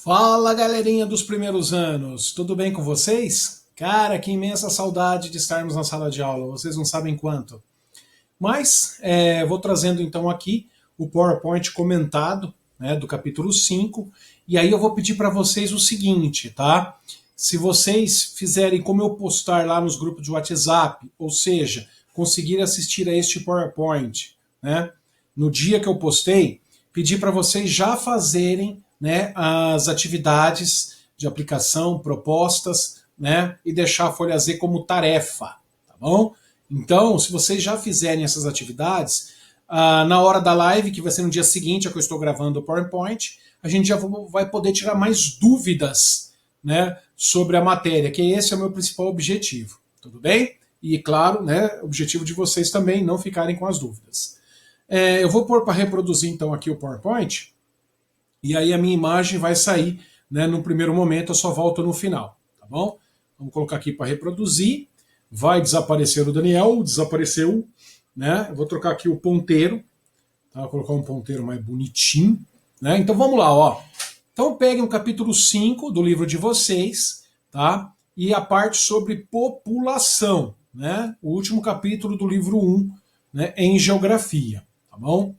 Fala, galerinha dos primeiros anos, tudo bem com vocês? Cara, que imensa saudade de estarmos na sala de aula, vocês não sabem quanto. Mas vou trazendo então aqui o PowerPoint comentado, né, do capítulo 5, e aí eu vou pedir para vocês o seguinte, tá? Se vocês fizerem como eu postar lá nos grupos de WhatsApp, ou seja, conseguir assistir a este PowerPoint, né, no dia que eu postei, pedir para vocês já fazerem, né, as atividades de aplicação, propostas, né, e deixar a folha Z como tarefa, tá bom? Então, se vocês já fizerem essas atividades, na hora da live, que vai ser no dia seguinte a que eu estou gravando o PowerPoint, a gente já vai poder tirar mais dúvidas, né, sobre a matéria, que esse é o meu principal objetivo, tudo bem? E, claro, né, objetivo de vocês também, não ficarem com as dúvidas. Eu vou pôr para reproduzir, então, aqui o PowerPoint, e aí a minha imagem vai sair, né, no primeiro momento, eu só volto no final, tá bom? Vamos colocar aqui para reproduzir, vai desaparecer o Daniel, desapareceu, né? Eu vou trocar aqui o ponteiro, tá? Vou colocar um ponteiro mais bonitinho, né? Então vamos lá, ó. Então peguem o capítulo 5 do livro de vocês, tá? E a parte sobre população, né? O último capítulo do livro 1, né, em geografia, tá bom?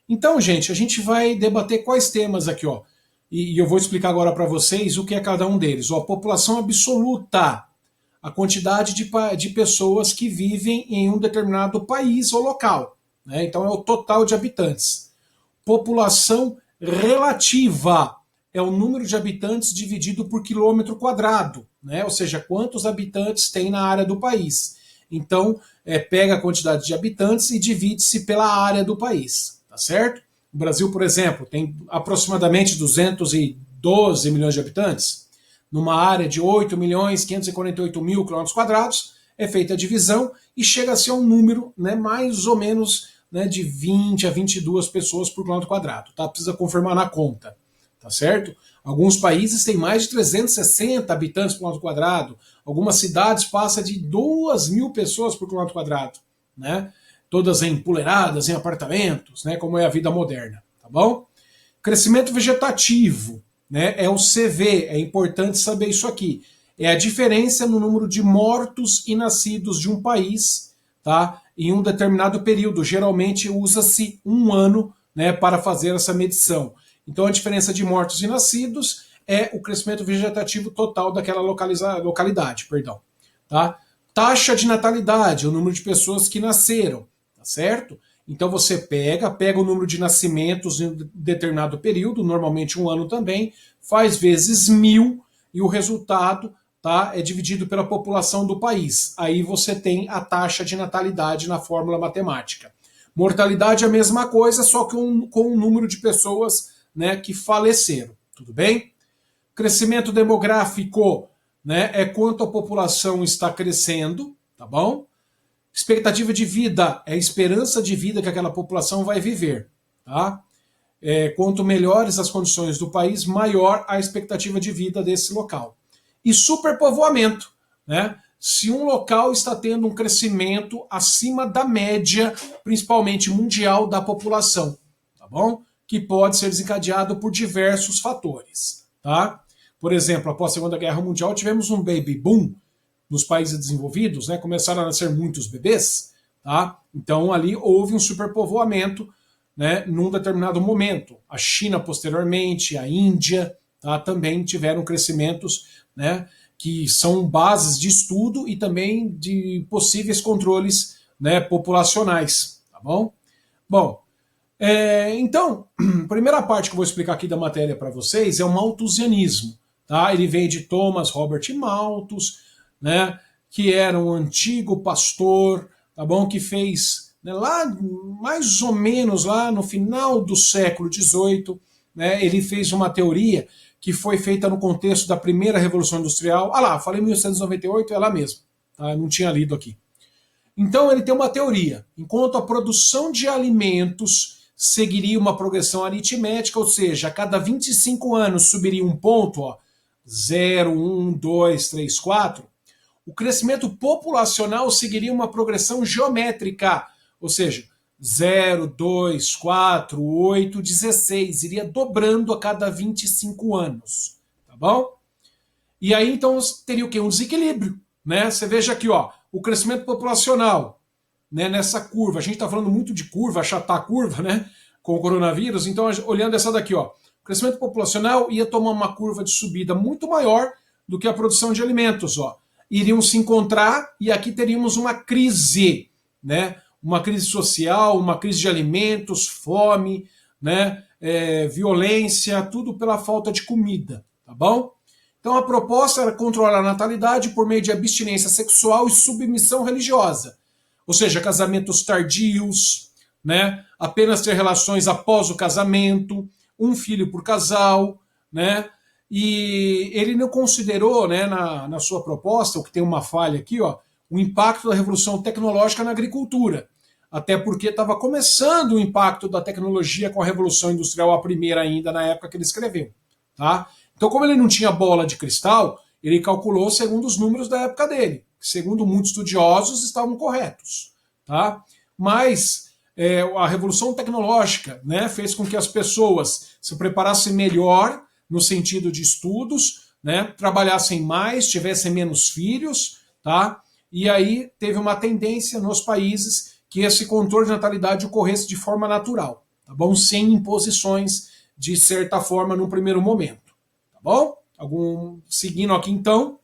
Então, gente, a gente vai debater quais temas aqui, ó. E eu vou explicar agora para vocês o que é cada um deles. Ó, população absoluta, a quantidade de pessoas que vivem em um determinado país ou local, né? Então é o total de habitantes. População relativa é o número de habitantes dividido por quilômetro quadrado, né? Ou seja, quantos habitantes tem na área do país. Então, pega a quantidade de habitantes e divide-se pela área do país, tá certo? O Brasil, por exemplo, tem aproximadamente 212 milhões de habitantes. Numa área de 8.548.000 quilômetros quadrados, é feita a divisão e chega a ser um número, né, mais ou menos, né, de 20 a 22 pessoas por quilômetro quadrado. Tá? Precisa confirmar na conta, tá certo? Alguns países têm mais de 360 habitantes por quilômetro quadrado. Algumas cidades passam de 2.000 pessoas por quilômetro quadrado, né? Todas empoleiradas, em apartamentos, né, como é a vida moderna, tá bom? Crescimento vegetativo, né, é o CV, é importante saber isso aqui. É a diferença no número de mortos e nascidos de um país, tá, em um determinado período. Geralmente usa-se um ano, né, para fazer essa medição. Então a diferença de mortos e nascidos é o crescimento vegetativo total daquela localidade, perdão, tá? Taxa de natalidade, o número de pessoas que nasceram, tá certo? Então você pega o número de nascimentos em um determinado período, normalmente um ano também, faz vezes 1.000 e o resultado, tá, é dividido pela população do país. Aí você tem a taxa de natalidade na fórmula matemática. Mortalidade é a mesma coisa, só que com o número de pessoas, né, que faleceram. Tudo bem? Crescimento demográfico, né, é quanto a população está crescendo, tá bom? Expectativa de vida é a esperança de vida que aquela população vai viver, tá? Quanto melhores as condições do país, maior a expectativa de vida desse local. E superpovoamento, né? Se um local está tendo um crescimento acima da média, principalmente mundial, da população, tá bom? Que pode ser desencadeado por diversos fatores, tá? Por exemplo, após a Segunda Guerra Mundial, tivemos um baby boom nos países desenvolvidos, né, começaram a nascer muitos bebês, tá? Então ali houve um superpovoamento, né, num determinado momento. A China posteriormente, a Índia, tá, também tiveram crescimentos, né, que são bases de estudo e também de possíveis controles, né, populacionais, tá bom? Bom, então, a primeira parte que eu vou explicar aqui da matéria para vocês é o malthusianismo, tá? Ele vem de Thomas Robert Malthus, né, que era um antigo pastor, tá bom, que fez, né, lá mais ou menos lá no final do século XVIII, né, ele fez uma teoria que foi feita no contexto da primeira Revolução Industrial. Ah lá, falei 1898, é lá mesmo, tá? Eu não tinha lido aqui. Então ele tem uma teoria, enquanto a produção de alimentos seguiria uma progressão aritmética, ou seja, a cada 25 anos subiria um ponto, ó, 0, 1, 2, 3, 4, o crescimento populacional seguiria uma progressão geométrica, ou seja, 0, 2, 4, 8, 16. Iria dobrando a cada 25 anos. Tá bom? E aí, então, teria o quê? Um desequilíbrio. Né? Você veja aqui, ó, o crescimento populacional, né, nessa curva. A gente está falando muito de curva, achatar a curva, né, com o coronavírus. Então, olhando essa daqui, ó, o crescimento populacional ia tomar uma curva de subida muito maior do que a produção de alimentos. Ó. Iriam se encontrar e aqui teríamos uma crise, né? Uma crise social, uma crise de alimentos, fome, né? Violência, tudo pela falta de comida, tá bom? Então a proposta era controlar a natalidade por meio de abstinência sexual e submissão religiosa, ou seja, casamentos tardios, né? Apenas ter relações após o casamento, um filho por casal, né? E ele não considerou, né, na sua proposta, o que tem uma falha aqui, ó, o impacto da revolução tecnológica na agricultura. Até porque estava começando o impacto da tecnologia com a Revolução Industrial, a primeira ainda, na época que ele escreveu. Tá? Então, como ele não tinha bola de cristal, ele calculou segundo os números da época dele, que, segundo muitos estudiosos, estavam corretos. Tá? Mas a Revolução Tecnológica, né, fez com que as pessoas se preparassem melhor no sentido de estudos, né, trabalhassem mais, tivessem menos filhos, tá? E aí teve uma tendência nos países que esse controle de natalidade ocorresse de forma natural, tá bom? Sem imposições, de certa forma, num primeiro momento, tá bom? Seguindo aqui, então.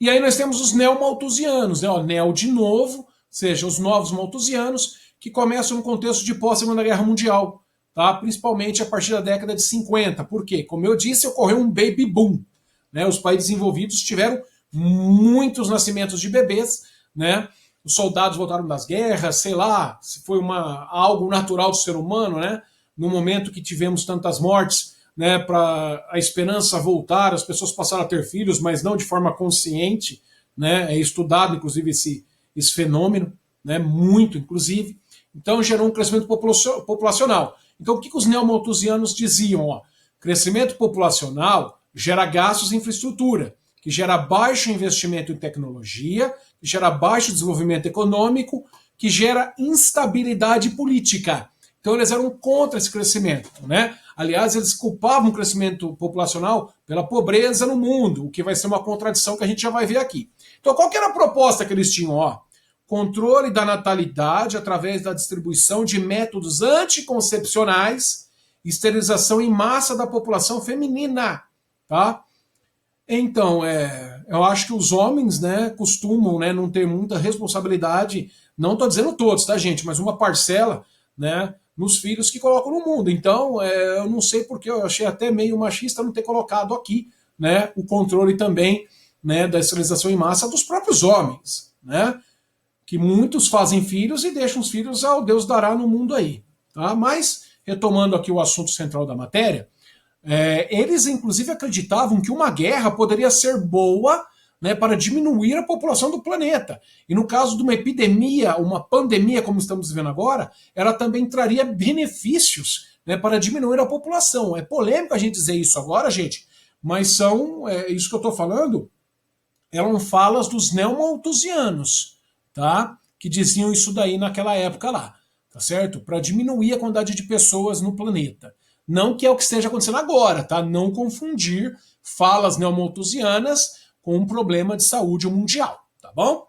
E aí nós temos os neomalthusianos, né? O neo de novo, ou seja, os novos malthusianos, que começam no contexto de pós-Segunda Guerra Mundial, tá? Principalmente a partir da década de 50. Por quê? Como eu disse, ocorreu um baby boom, né? Os países desenvolvidos tiveram muitos nascimentos de bebês, né? Os soldados voltaram das guerras, sei lá, se foi algo natural do ser humano, né? No momento que tivemos tantas mortes, né? Para a esperança voltar, as pessoas passaram a ter filhos, mas não de forma consciente, né? É estudado, inclusive, esse fenômeno, né? Muito, inclusive. Então, gerou um crescimento populacional. Então, o que os neomalthusianos diziam? Ó? Crescimento populacional gera gastos em infraestrutura, que gera baixo investimento em tecnologia, que gera baixo desenvolvimento econômico, que gera instabilidade política. Então, eles eram contra esse crescimento. Né? Aliás, eles culpavam o crescimento populacional pela pobreza no mundo, o que vai ser uma contradição que a gente já vai ver aqui. Então, qual que era a proposta que eles tinham? Ó? Controle da natalidade através da distribuição de métodos anticoncepcionais, esterilização em massa da população feminina, tá? Então, eu acho que os homens, né, costumam, né, não ter muita responsabilidade, não estou dizendo todos, tá, gente, mas uma parcela, né, nos filhos que colocam no mundo. Então, eu não sei porque eu achei até meio machista não ter colocado aqui, né, o controle também, né, da esterilização em massa dos próprios homens, né? Que muitos fazem filhos e deixam os filhos ao Deus dará no mundo aí. Tá? Mas, retomando aqui o assunto central da matéria, eles inclusive acreditavam que uma guerra poderia ser boa, né, para diminuir a população do planeta. E no caso de uma epidemia, uma pandemia como estamos vivendo agora, ela também traria benefícios, né, para diminuir a população. É polêmico a gente dizer isso agora, gente, mas isso que eu estou falando, eram falas dos neomalthusianos, tá? Que diziam isso daí naquela época lá, tá certo? Para diminuir a quantidade de pessoas no planeta. Não que é o que esteja acontecendo agora, tá? Não confundir falas neomalthusianas com um problema de saúde mundial, tá bom?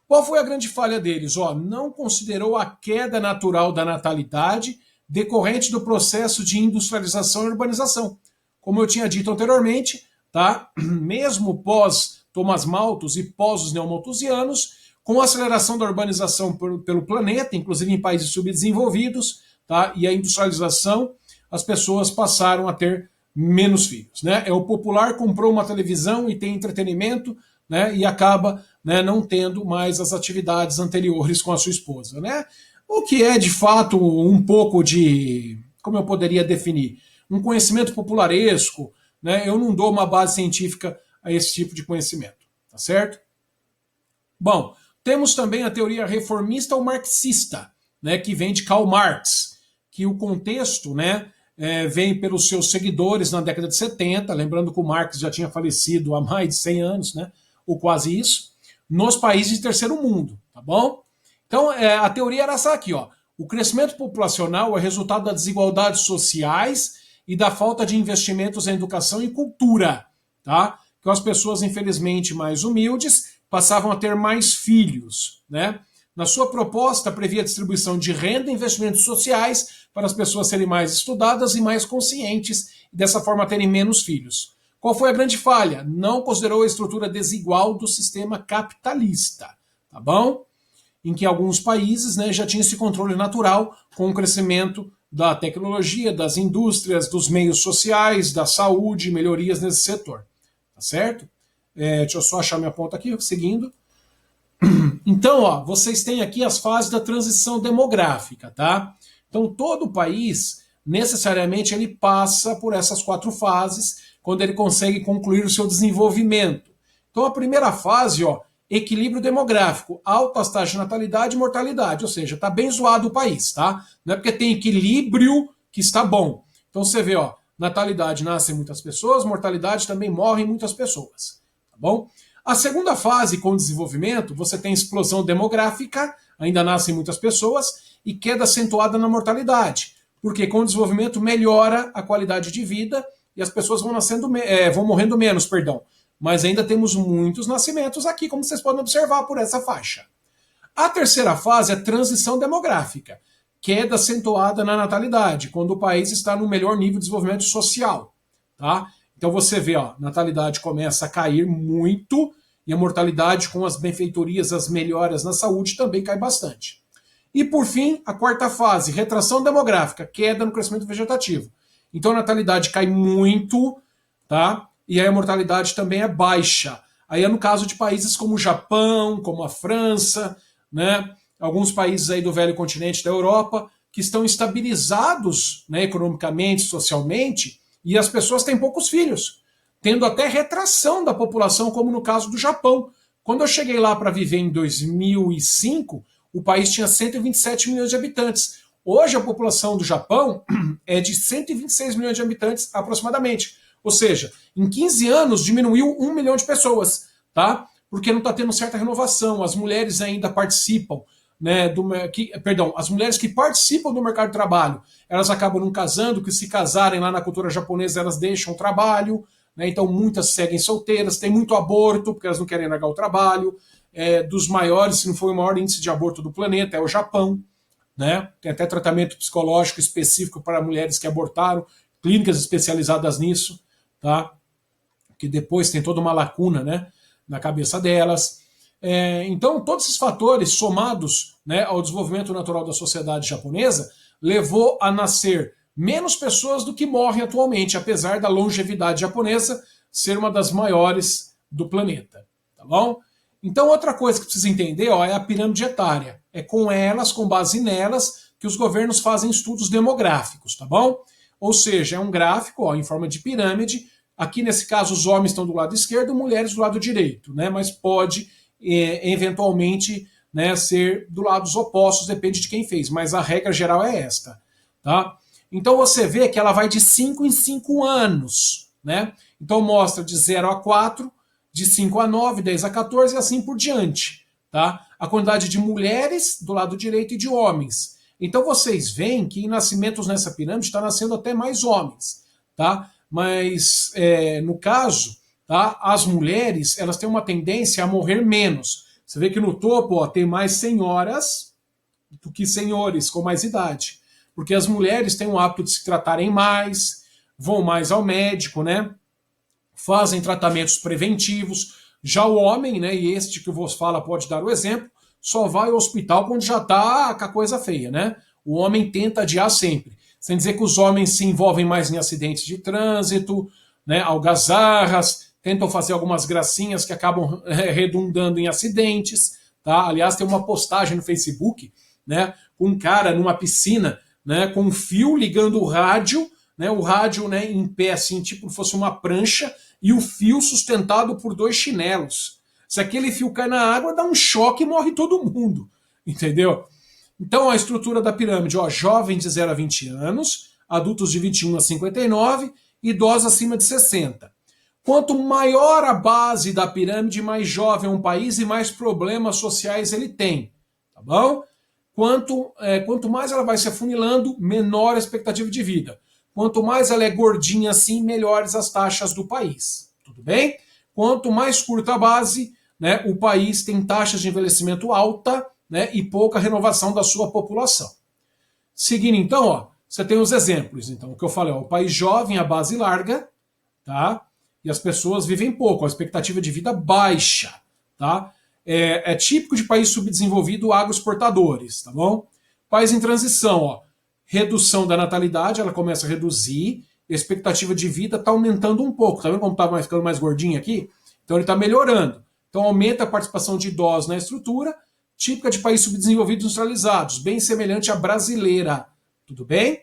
Qual foi a grande falha deles? Ó, não considerou a queda natural da natalidade decorrente do processo de industrialização e urbanização. Como eu tinha dito anteriormente, tá? Mesmo pós Thomas Malthus e pós os neomalthusianos, com a aceleração da urbanização pelo planeta, inclusive em países subdesenvolvidos, tá? E a industrialização, as pessoas passaram a ter menos filhos. Né? O popular comprou uma televisão e tem entretenimento, né? E acaba, né, não tendo mais as atividades anteriores com a sua esposa. Né? O que é, de fato, um pouco de, como eu poderia definir, um conhecimento popularesco. Né? Eu não dou uma base científica a esse tipo de conhecimento. Tá certo? Bom, temos também a teoria reformista ou marxista, né, que vem de Karl Marx, que o contexto, né, vem pelos seus seguidores na década de 70, lembrando que o Marx já tinha falecido há mais de 100 anos, né, ou quase isso, nos países de terceiro mundo, tá bom? Então, a teoria era essa aqui, ó. O crescimento populacional é resultado das desigualdades sociais e da falta de investimentos em educação e cultura, tá? Que as pessoas, infelizmente, mais humildes passavam a ter mais filhos, né? Na sua proposta, previa a distribuição de renda e investimentos sociais para as pessoas serem mais estudadas e mais conscientes e, dessa forma, terem menos filhos. Qual foi a grande falha? Não considerou a estrutura desigual do sistema capitalista, tá bom? Em que alguns países, né, já tinha esse controle natural com o crescimento da tecnologia, das indústrias, dos meios sociais, da saúde, melhorias nesse setor. Tá certo? Deixa eu só achar minha ponta aqui, seguindo. Então, ó, vocês têm aqui as fases da transição demográfica, tá? Então, todo país, necessariamente, ele passa por essas 4 fases quando ele consegue concluir o seu desenvolvimento. Então, a primeira fase, ó, equilíbrio demográfico, altas taxas de natalidade e mortalidade, ou seja, está bem zoado o país, tá? Não é porque tem equilíbrio que está bom. Então, você vê, ó, natalidade nascem muitas pessoas, mortalidade também morrem muitas pessoas, tá bom? A segunda fase, com o desenvolvimento, você tem explosão demográfica, ainda nascem muitas pessoas, e queda acentuada na mortalidade. Porque com o desenvolvimento melhora a qualidade de vida e as pessoas vão morrendo menos, perdão. Mas ainda temos muitos nascimentos aqui, como vocês podem observar por essa faixa. A terceira fase é transição demográfica, queda acentuada na natalidade, quando o país está no melhor nível de desenvolvimento social, tá? Então você vê, ó, natalidade começa a cair muito e a mortalidade com as benfeitorias, as melhoras na saúde também cai bastante. E por fim, a quarta fase, retração demográfica, queda no crescimento vegetativo. Então a natalidade cai muito, tá? E aí a mortalidade também é baixa. Aí é no caso de países como o Japão, como a França, né? Alguns países aí do velho continente da Europa, que estão estabilizados, né, economicamente, socialmente, e as pessoas têm poucos filhos, tendo até retração da população, como no caso do Japão. Quando eu cheguei lá para viver em 2005, o país tinha 127 milhões de habitantes. Hoje a população do Japão é de 126 milhões de habitantes aproximadamente. Ou seja, em 15 anos diminuiu 1 milhão de pessoas, tá? Porque não está tendo certa renovação, as mulheres ainda participam, né, as mulheres que participam do mercado de trabalho, elas acabam não casando, que se casarem lá na cultura japonesa, elas deixam o trabalho, né, então muitas seguem solteiras, tem muito aborto, porque elas não querem largar o trabalho, dos maiores, se não for o maior índice de aborto do planeta, é o Japão, né, tem até tratamento psicológico específico para mulheres que abortaram, clínicas especializadas nisso, tá, que depois tem toda uma lacuna, né, na cabeça delas. Então, todos esses fatores somados, né, ao desenvolvimento natural da sociedade japonesa levou a nascer menos pessoas do que morrem atualmente, apesar da longevidade japonesa ser uma das maiores do planeta. Tá bom? Então, outra coisa que precisa entender, ó, é a pirâmide etária. É com base nelas, que os governos fazem estudos demográficos, tá bom? Ou seja, é um gráfico, ó, em forma de pirâmide. Aqui, nesse caso, os homens estão do lado esquerdo, mulheres do lado direito, né? Mas pode eventualmente, né, ser do lado dos opostos, depende de quem fez, mas a regra geral é esta, tá? Então você vê que ela vai de 5 em 5 anos, né? Então mostra de 0 a 4, de 5 a 9, 10 a 14 e assim por diante, tá? A quantidade de mulheres do lado direito e de homens. Então vocês veem que em nascimentos nessa pirâmide está nascendo até mais homens, tá? Mas no caso, tá, as mulheres, elas têm uma tendência a morrer menos. Você vê que no topo, ó, tem mais senhoras do que senhores com mais idade. Porque as mulheres têm o hábito de se tratarem mais, vão mais ao médico, né? Fazem tratamentos preventivos. Já o homem, né, e este que eu vos falo pode dar o exemplo, só vai ao hospital quando já está com a coisa feia, né? O homem tenta adiar sempre. Sem dizer que os homens se envolvem mais em acidentes de trânsito, né, algazarras, tentam fazer algumas gracinhas que acabam redundando em acidentes, tá? Aliás, tem uma postagem no Facebook, né, com um cara numa piscina, né, com um fio ligando o rádio, né, em pé, assim, tipo fosse uma prancha, e o fio sustentado por 2 chinelos. Se aquele fio cai na água, dá um choque e morre todo mundo, entendeu? Então, a estrutura da pirâmide, ó, jovens de 0 a 20 anos, adultos de 21 a 59, idosos acima de 60. Quanto maior a base da pirâmide, mais jovem é um país e mais problemas sociais ele tem, tá bom? quanto mais ela vai se afunilando, menor a expectativa de vida. Quanto mais ela é gordinha assim, melhores as taxas do país. Tudo bem? Quanto mais curta a base, né, o país tem taxas de envelhecimento alta, né, e pouca renovação da sua população. Seguindo então, ó, você tem os exemplos. Então, o que eu falei, ó, o país jovem, a base larga, tá? E as pessoas vivem pouco, a expectativa de vida baixa, tá? É típico de país subdesenvolvido, agroexportadores, tá bom? País em transição, ó, redução da natalidade, ela começa a reduzir, a expectativa de vida está aumentando um pouco, tá vendo como está ficando mais gordinho aqui? Então ele está melhorando. Então aumenta a participação de idosos na estrutura, típica de países subdesenvolvidos industrializados, bem semelhante à brasileira, tudo bem?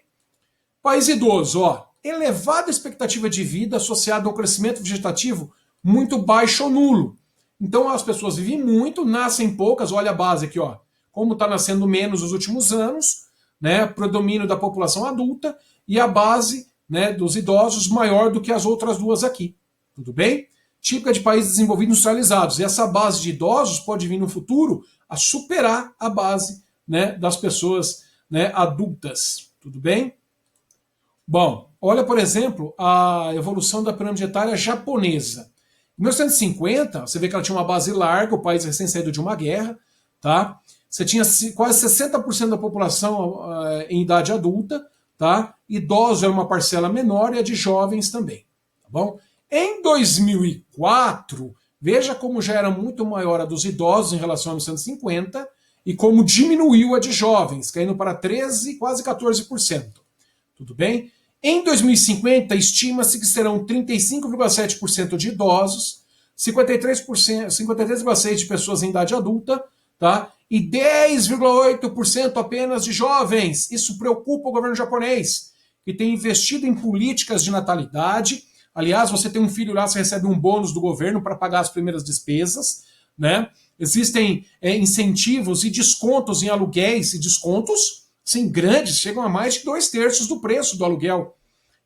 País idoso, ó, elevada expectativa de vida associada ao crescimento vegetativo muito baixo ou nulo. Então as pessoas vivem muito, nascem poucas, olha a base aqui, ó, como está nascendo menos nos últimos anos, né, predomínio da população adulta e a base, né, dos idosos maior do que as outras duas aqui. Tudo bem? Típica de países desenvolvidos industrializados. E essa base de idosos pode vir no futuro a superar a base, né, das pessoas, né, adultas. Tudo bem? Bom, olha, por exemplo, a evolução da pirâmide etária japonesa. Em 1950, você vê que ela tinha uma base larga, o país recém saído de uma guerra, tá? Você tinha quase 60% da população em idade adulta, tá? Idosos era uma parcela menor e a de jovens também, tá bom? Em 2004, veja como já era muito maior a dos idosos em relação a 1950 e como diminuiu a de jovens, caindo para 13, quase 14%. Tudo bem? Em 2050, estima-se que serão 35,7% de idosos, 53,6% de pessoas em idade adulta, tá? E 10,8% apenas de jovens. Isso preocupa o governo japonês, que tem investido em políticas de natalidade. Aliás, você tem um filho lá, você recebe um bônus do governo para pagar as primeiras despesas, né? Existem incentivos e descontos em aluguéis e descontos, sim, grandes, chegam a mais de 2/3 do preço do aluguel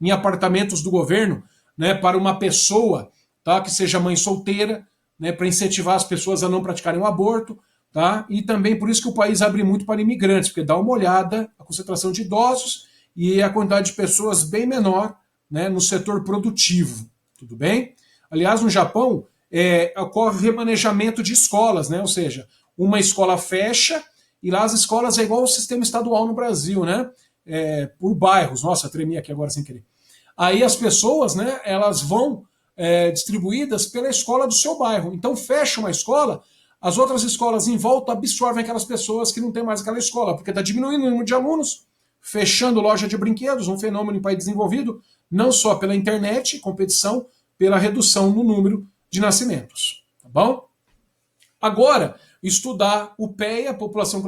em apartamentos do governo, né, para uma pessoa, tá, que seja mãe solteira, né, para incentivar as pessoas a não praticarem o aborto, tá? E também por isso que o país abre muito para imigrantes, porque dá uma olhada a concentração de idosos e a quantidade de pessoas bem menor, né, no setor produtivo, tudo bem? Aliás, no Japão ocorre remanejamento de escolas, né? Ou seja, uma escola fecha e lá as escolas é igual ao sistema estadual no Brasil, né? Por bairros. Nossa, tremi aqui agora sem querer. Aí as pessoas, né, elas vão distribuídas pela escola do seu bairro. Então fecha uma escola, as outras escolas em volta absorvem aquelas pessoas que não tem mais aquela escola, porque está diminuindo o número de alunos, fechando loja de brinquedos, um fenômeno em país desenvolvido, não só pela internet, competição, pela redução no número de nascimentos. Tá bom? Agora, estudar o PEA, a população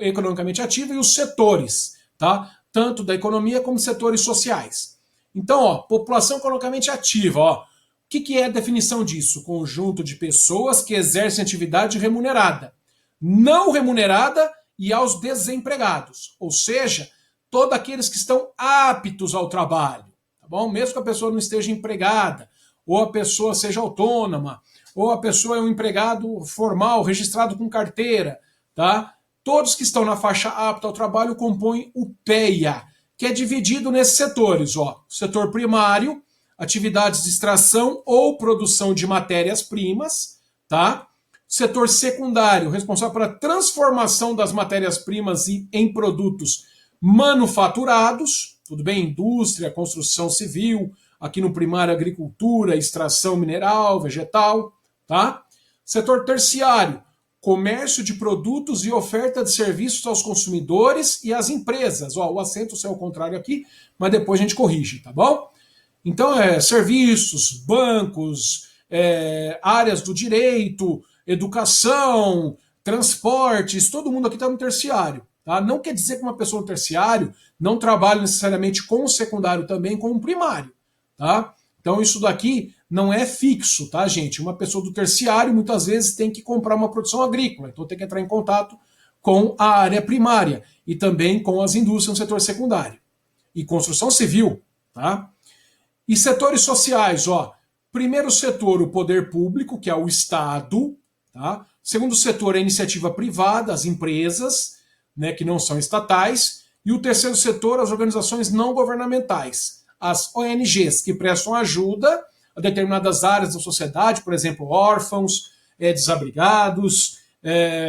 economicamente ativa, e os setores, tá? Tanto da economia como setores sociais. Então, ó, população economicamente ativa, ó, o que é a definição disso? Conjunto de pessoas que exercem atividade remunerada, não remunerada e aos desempregados, ou seja, todos aqueles que estão aptos ao trabalho, tá bom? Mesmo que a pessoa não esteja empregada, ou a pessoa seja autônoma, ou a pessoa é um empregado formal, registrado com carteira, tá? Todos que estão na faixa apta ao trabalho compõem o PEA, que é dividido nesses setores, ó. Setor primário, atividades de extração ou produção de matérias-primas, tá? Setor secundário, responsável pela transformação das matérias-primas em produtos manufaturados, tudo bem? Indústria, construção civil, aqui no primário agricultura, extração mineral, vegetal, tá? Setor terciário, comércio de produtos e oferta de serviços aos consumidores e às empresas. Ó, o acento é o contrário aqui, mas depois a gente corrige, tá bom? Então, serviços, bancos, áreas do direito, educação, transportes, todo mundo aqui está no terciário. Tá? Não quer dizer que uma pessoa no terciário não trabalha necessariamente com o secundário também, com o primário. Tá? Então, isso daqui não é fixo, tá, gente? Uma pessoa do terciário muitas vezes tem que comprar uma produção agrícola, então tem que entrar em contato com a área primária e também com as indústrias no setor secundário. E construção civil, tá? E setores sociais, ó. Primeiro setor, o poder público, que é o Estado, tá? Segundo setor, a iniciativa privada, as empresas. né, que não são estatais, e o terceiro setor, as organizações não governamentais, as ONGs, que prestam ajuda a determinadas áreas da sociedade, por exemplo, órfãos, desabrigados,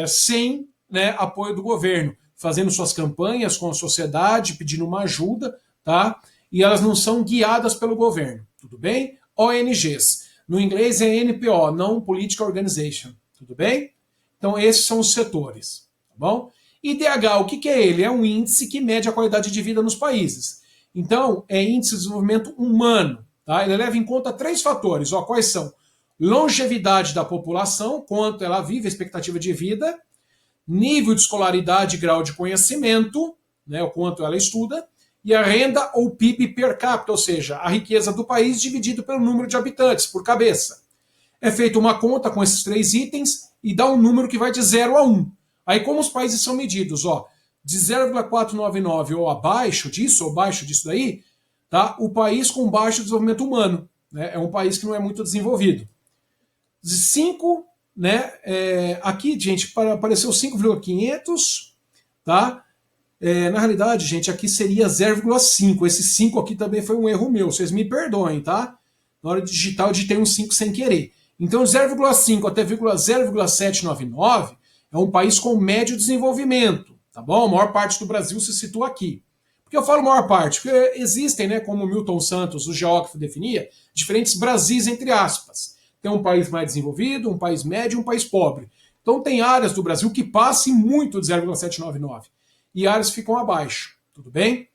sem, né, apoio do governo, fazendo suas campanhas com a sociedade, pedindo uma ajuda, tá? E elas não são guiadas pelo governo, tudo bem? ONGs. No inglês é NPO, Non Political Organization, tudo bem? Então esses são os setores, tá bom? IDH, o que é ele? É um índice que mede a qualidade de vida nos países. Então, é índice de desenvolvimento humano, tá? Ele leva em conta 3 fatores, ó, quais são? Longevidade da população, quanto ela vive, a expectativa de vida, nível de escolaridade e grau de conhecimento, né, o quanto ela estuda, e a renda ou PIB per capita, ou seja, a riqueza do país dividido pelo número de habitantes por cabeça. É feita uma conta com esses 3 itens e dá um número que vai de 0 a 1. Aí como os países são medidos, ó, de 0,499 ou abaixo disso daí, tá? O país com baixo desenvolvimento humano, né? É um país que não é muito desenvolvido. De 5, né? Aqui, gente, apareceu 5,500, tá? Na realidade, gente, aqui seria 0,5. Esse 5 aqui também foi um erro meu. Vocês me perdoem, tá? Na hora de digitar, eu digitei um 5 sem querer. Então, 0,5 até 0,799 é um país com médio desenvolvimento, tá bom? A maior parte do Brasil se situa aqui. Por que eu falo maior parte? Porque existem, né, como Milton Santos, o geógrafo, definia, diferentes Brasis, entre aspas. Tem um país mais desenvolvido, um país médio e um país pobre. Então, tem áreas do Brasil que passem muito de 0,799 e áreas que ficam abaixo, tudo bem?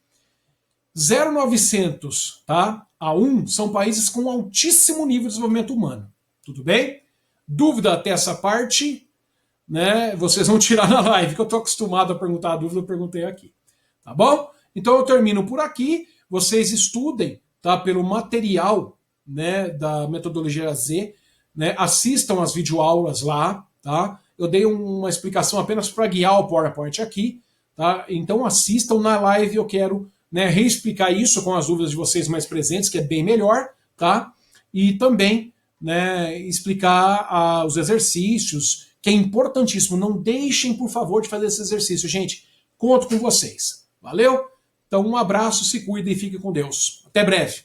0,900, tá, a 1 são países com altíssimo nível de desenvolvimento humano, tudo bem? Dúvida até essa parte, né? Vocês vão tirar na live, que eu estou acostumado a perguntar a dúvida, eu perguntei aqui, tá bom? Então eu termino por aqui, vocês estudem, tá, pelo material, né, da metodologia Z, né, assistam as videoaulas lá, tá? Eu dei uma explicação apenas para guiar o PowerPoint aqui, tá? Então assistam na live, eu quero, né, reexplicar isso com as dúvidas de vocês mais presentes, que é bem melhor, tá? E também, né, explicar os exercícios, que é importantíssimo. Não deixem, por favor, de fazer esse exercício, gente. Conto com vocês. Valeu? Então, um abraço, se cuidem e fiquem com Deus. Até breve.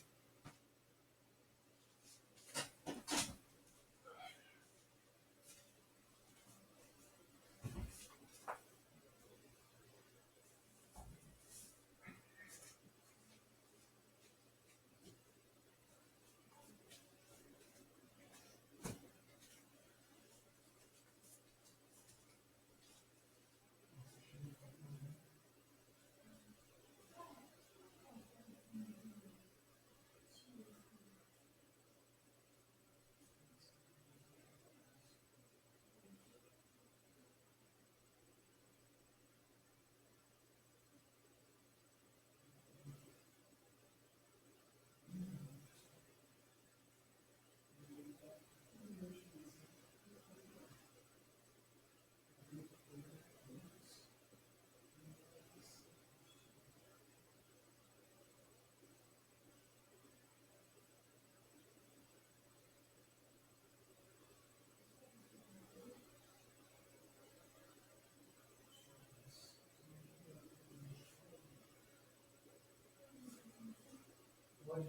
Pode